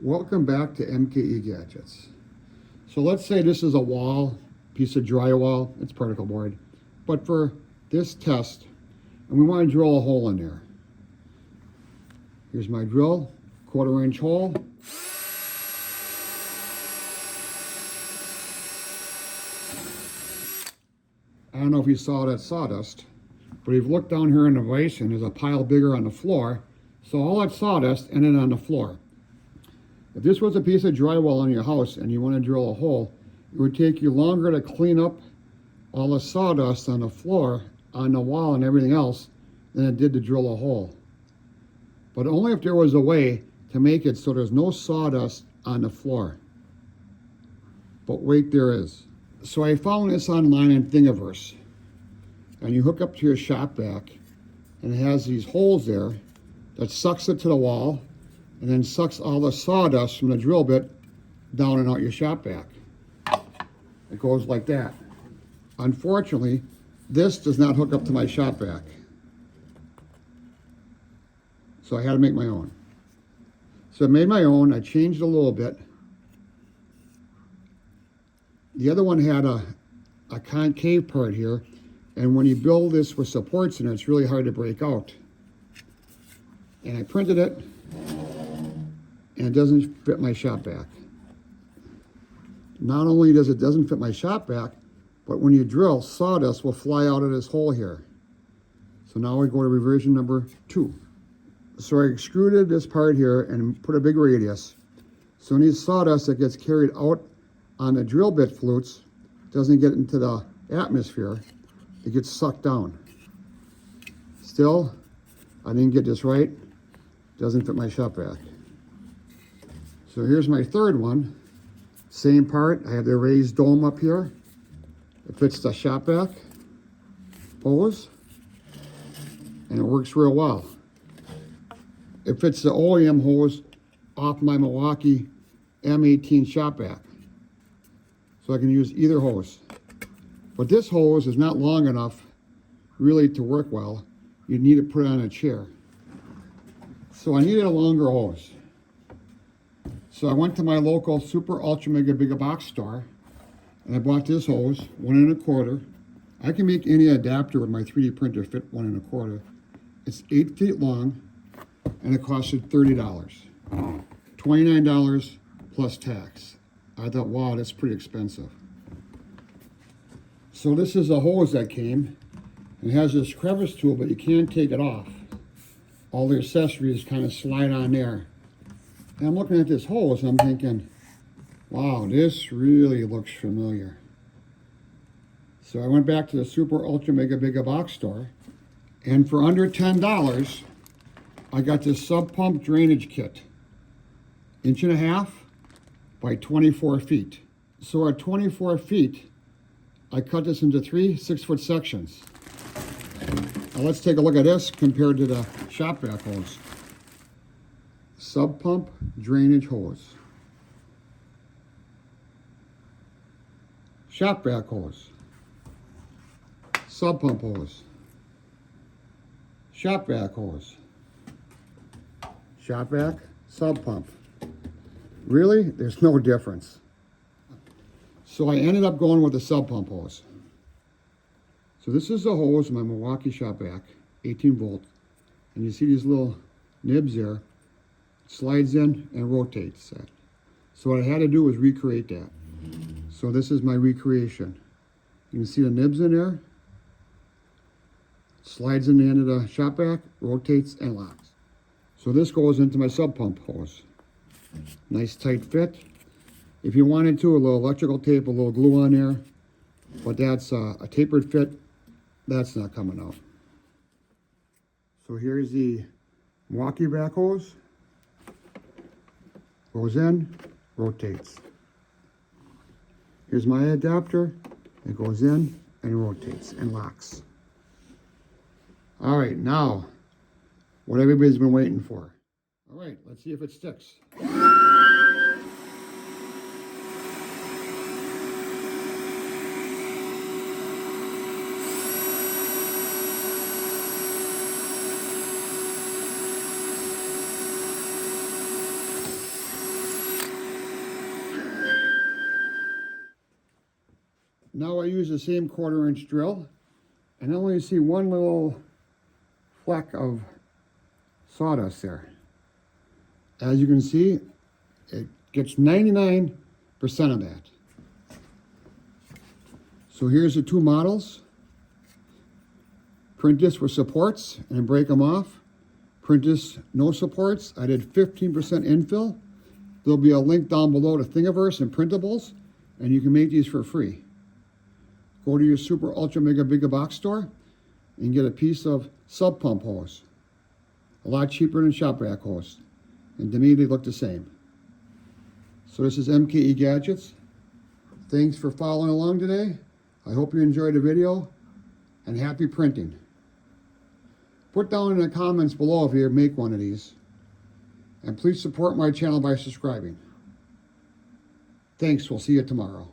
Welcome back to MKE Gadgets. So let's say this is a wall, piece of drywall, it's particle board. But for this test, and we want to drill a hole in there. Here's my drill, 1/4 inch hole. I don't know if you saw that sawdust, but if you look down here in the vise and there's a pile bigger on the floor, so all that sawdust ended on the floor. If this was a piece of drywall in your house and you want to drill a hole, it would take you longer to clean up all the sawdust on the floor, on the wall and everything else than it did to drill a hole. But only if there was a way to make it so there's no sawdust on the floor. But wait, there is. So I found this online in Thingiverse. And you hook up to your shop vac and it has these holes there that sucks it to the wall and then sucks all the sawdust from the drill bit down and out your shop vac. It goes like that. Unfortunately, this does not hook up to my shop vac. So I had to make my own. So I made my own, I changed a little bit. The other one had a concave part here, and when you build this with supports in it, it's really hard to break out. And I printed it, and it doesn't fit my shop vac. Not only does it doesn't fit my shop vac, but when you drill, sawdust will fly out of this hole here. So now we go to revision number 2. So I extruded this part here and put a big radius. So any sawdust that gets carried out on the drill bit flutes doesn't get into the atmosphere, it gets sucked down. Still, I didn't get this right, doesn't fit my shop vac. So here's my third one, same part, I have the raised dome up here, it fits the shop vac hose, and it works real well. It fits the OEM hose off my Milwaukee M18 shop vac. So I can use either hose. But this hose is not long enough really to work well. You need to put it on a chair. So I needed a longer hose. So I went to my local Super Ultra Mega Big Box store and I bought this hose, 1 1/4. I can make any adapter with my 3D printer fit 1 1/4. It's 8 feet long and it costed $30. $29 plus tax. I thought, wow, that's pretty expensive. So this is a hose that came. It has this crevice tool, but you can't take it off. All the accessories kind of slide on there. And I'm looking at this hose and I'm thinking, wow, this really looks familiar. So I went back to the Super Ultra Mega Big Box store, and for under $10, I got this sub pump drainage kit, 1.5 inch by 24 feet. So at 24 feet, I cut this into 3 6-foot sections. Now let's take a look at this compared to the shop vac hose. Sub pump drainage hose. Shop vac hose. Sub pump hose. Shop vac hose. Shop vac, sub pump. Really? There's no difference. So I ended up going with the sub pump hose. So this is the hose in my Milwaukee shop vac, 18 volt. And you see these little nibs there. Slides in and rotates that. So what I had to do was recreate that. So this is my recreation. You can see the nibs in there. Slides in the end of the shop vac, rotates and locks. So this goes into my sub pump hose. Nice tight fit. If you wanted to, a little electrical tape, a little glue on there, but that's a tapered fit, that's not coming out. So here's the Milwaukee vac hose. Goes in, rotates. Here's my adapter. It goes in and rotates and locks. All right, now, what everybody's been waiting for. All right, let's see if it sticks. Now I use the same 1/4-inch drill, and I only see one little fleck of sawdust there. As you can see, it gets 99% of that. So here's the two models. Print this with supports and then break them off. Print this no supports. I did 15% infill. There'll be a link down below to Thingiverse and Printables, and you can make these for free. Go to your super ultra mega big box store and get a piece of sub pump hose. A lot cheaper than shop vac hose. And to me, they look the same. So this is MKE Gadgets. Thanks for following along today. I hope you enjoyed the video, and happy printing. Put down in the comments below if you make one of these. And please support my channel by subscribing. Thanks, we'll see you tomorrow.